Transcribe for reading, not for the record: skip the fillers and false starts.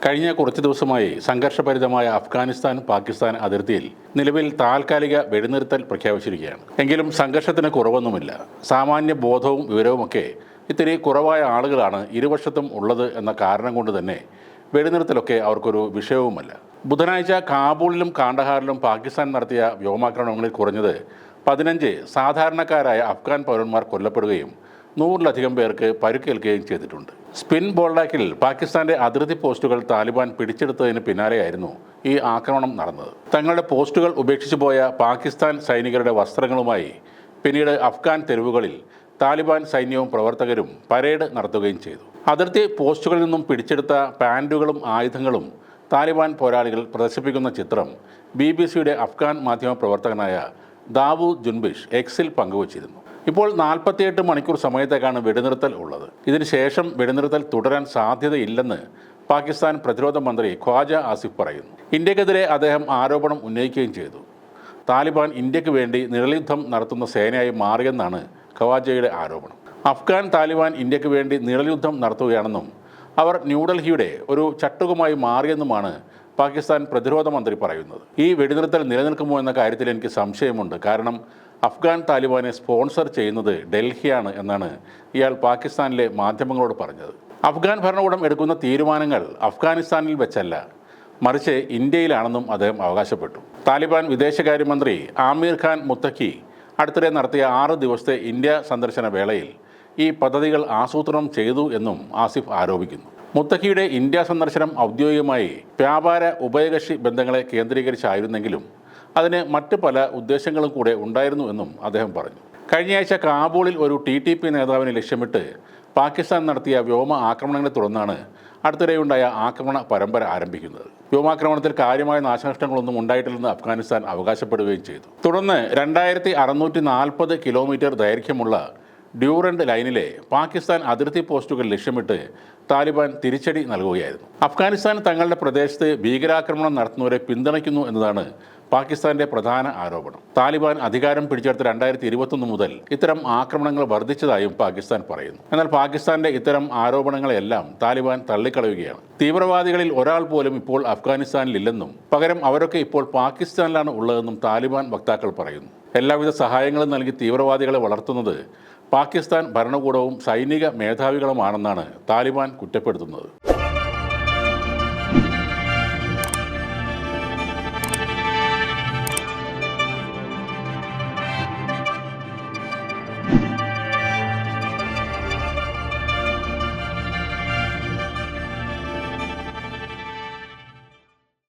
കഴിഞ്ഞ കുറച്ച് ദിവസമായി സംഘർഷഭരിതമായ അഫ്ഗാനിസ്ഥാൻ പാകിസ്ഥാൻ അതിർത്തിയിൽ നിലവിൽ താൽക്കാലിക വെടിനിർത്തൽ പ്രഖ്യാപിച്ചിരിക്കുകയാണ്. എങ്കിലും സംഘർഷത്തിന് കുറവൊന്നുമില്ല. സാമാന്യ ബോധവും വിവരവുമൊക്കെ ഇത്തിരി കുറവായ ആളുകളാണ് ഇരുവശത്തും ഉള്ളത് എന്ന കാരണം കൊണ്ട് തന്നെ വെടിനിർത്തലൊക്കെ അവർക്കൊരു വിഷയവുമല്ല. ബുധനാഴ്ച കാബൂളിലും കാണ്ഡഹാറിലും പാകിസ്ഥാൻ നടത്തിയ വ്യോമാക്രമണങ്ങളിൽ കുറഞ്ഞത് 15 സാധാരണക്കാരായ അഫ്ഗാൻ പൗരന്മാർ കൊല്ലപ്പെടുകയും 100-ലധികം പേർക്ക് പരുക്കേൽക്കുകയും ചെയ്തിട്ടുണ്ട്. സ്പിൻ ബോൾഡാക്കിൽ പാകിസ്ഥാന്റെ അതിർത്തി പോസ്റ്റുകൾ താലിബാൻ പിടിച്ചെടുത്തതിന് പിന്നാലെയായിരുന്നു ഈ ആക്രമണം നടന്നത്. തങ്ങളുടെ പോസ്റ്റുകൾ ഉപേക്ഷിച്ചു പോയ പാകിസ്ഥാൻ സൈനികരുടെ വസ്ത്രങ്ങളുമായി പിന്നീട് അഫ്ഗാൻ തെരുവുകളിൽ താലിബാൻ സൈന്യവും പ്രവർത്തകരും പരേഡ് നടത്തുകയും ചെയ്തു. അതിർത്തി പോസ്റ്റുകളിൽ നിന്നും പിടിച്ചെടുത്ത പാൻറ്റുകളും ആയുധങ്ങളും താലിബാൻ പോരാളികൾ പ്രദർശിപ്പിക്കുന്ന ചിത്രം BBC-യുടെ അഫ്ഗാൻ മാധ്യമ പ്രവർത്തകനായ ദാവൂദ് ജുൻബിഷ് എക്സിൽ പങ്കുവച്ചിരുന്നു. ഇപ്പോൾ 48 മണിക്കൂർ സമയത്തേക്കാണ് വെടിനിർത്തൽ ഉള്ളത്. ഇതിനുശേഷം വെടിനിർത്തൽ തുടരാൻ സാധ്യതയില്ലെന്ന് പാകിസ്ഥാൻ പ്രതിരോധ മന്ത്രി ഖ്വാജ ആസിഫ് പറയുന്നു. ഇന്ത്യക്കെതിരെ അദ്ദേഹം ആരോപണം ഉന്നയിക്കുകയും ചെയ്തു. താലിബാൻ ഇന്ത്യക്ക് വേണ്ടി നിഴൽയുദ്ധം നടത്തുന്ന സേനയായി മാറിയെന്നാണ് ഖവാജയുടെ ആരോപണം. അഫ്ഗാൻ താലിബാൻ ഇന്ത്യക്ക് വേണ്ടി നിഴൽയുദ്ധം നടത്തുകയാണെന്നും അവർ ന്യൂഡൽഹിയുടെ ഒരു ചട്ടുകമായി മാറിയെന്നുമാണ് പാകിസ്ഥാൻ പ്രതിരോധ മന്ത്രി പറയുന്നത്. ഈ വെടിനിർത്തൽ നിലനിൽക്കുമോ എന്ന കാര്യത്തിൽ എനിക്ക് സംശയമുണ്ട്. കാരണം അഫ്ഗാൻ താലിബാനെ സ്പോൺസർ ചെയ്യുന്നത് ഡൽഹിയാണ് എന്നാണ് ഇയാൾ പാകിസ്ഥാനിലെ മാധ്യമങ്ങളോട് പറഞ്ഞത്. അഫ്ഗാൻ ഭരണകൂടം എടുക്കുന്ന തീരുമാനങ്ങൾ അഫ്ഗാനിസ്ഥാനിൽ വെച്ചല്ല, മറിച്ച് ഇന്ത്യയിലാണെന്നും അദ്ദേഹം അവകാശപ്പെട്ടു. താലിബാൻ വിദേശകാര്യമന്ത്രി ആമീർ ഖാൻ മുത്തഖി അടുത്തിടെ നടത്തിയ 6 ദിവസത്തെ ഇന്ത്യ സന്ദർശന വേളയിൽ ഈ പദ്ധതികൾ ആസൂത്രണം ചെയ്തു എന്നും ആസിഫ് ആരോപിക്കുന്നു. മുത്തഖിയുടെ ഇന്ത്യ സന്ദർശനം ഔദ്യോഗികമായി വ്യാപാര ഉഭയകക്ഷി ബന്ധങ്ങളെ കേന്ദ്രീകരിച്ചായിരുന്നെങ്കിലും അതിന് മറ്റ് പല ഉദ്ദേശങ്ങളും കൂടെ ഉണ്ടായിരുന്നു എന്നും അദ്ദേഹം പറഞ്ഞു. കഴിഞ്ഞയാഴ്ച കാബൂളിൽ ഒരു TTP നേതാവിനെ ലക്ഷ്യമിട്ട് പാകിസ്ഥാൻ നടത്തിയ വ്യോമ ആക്രമണങ്ങളെ തുടർന്നാണ് അടുത്തിടെയുണ്ടായ ആക്രമണ പരമ്പര ആരംഭിക്കുന്നത്. വ്യോമാക്രമണത്തിൽ കാര്യമായ നാശനഷ്ടങ്ങളൊന്നും ഉണ്ടായിട്ടില്ലെന്ന് അഫ്ഗാനിസ്ഥാൻ അവകാശപ്പെടുകയും ചെയ്തു. തുടർന്ന് 2640 കിലോമീറ്റർ ദൈർഘ്യമുള്ള ഡ്യൂറൻഡ് ലൈനിലെ പാകിസ്ഥാൻ അതിർത്തി പോസ്റ്റുകൾ ലക്ഷ്യമിട്ട് താലിബാൻ തിരിച്ചടി നൽകുകയായിരുന്നു. അഫ്ഗാനിസ്ഥാൻ തങ്ങളുടെ പ്രദേശത്ത് ഭീകരാക്രമണം നടത്തുന്നവരെ പിന്തുണയ്ക്കുന്നു എന്നതാണ് പാകിസ്ഥാന്റെ പ്രധാന ആരോപണം. താലിബാൻ അധികാരം പിടിച്ചെടുത്ത 2021 മുതൽ ഇത്തരം ആക്രമണങ്ങൾ വർദ്ധിച്ചതായും പാകിസ്ഥാൻ പറയുന്നു. എന്നാൽ പാകിസ്ഥാന്റെ ഇത്തരം ആരോപണങ്ങളെല്ലാം താലിബാൻ തള്ളിക്കളയുകയാണ്. തീവ്രവാദികളിൽ ഒരാൾ പോലും ഇപ്പോൾ അഫ്ഗാനിസ്ഥാനിൽ ഇല്ലെന്നും പകരം അവരൊക്കെ ഇപ്പോൾ പാകിസ്ഥാനിലാണ് ഉള്ളതെന്നും താലിബാൻ വക്താക്കൾ പറയുന്നു. എല്ലാവിധ സഹായങ്ങളും നൽകി തീവ്രവാദികളെ വളർത്തുന്നത് പാകിസ്ഥാൻ ഭരണകൂടവും സൈനിക മേധാവികളുമാണെന്നാണ് താലിബാൻ കുറ്റപ്പെടുത്തുന്നത്.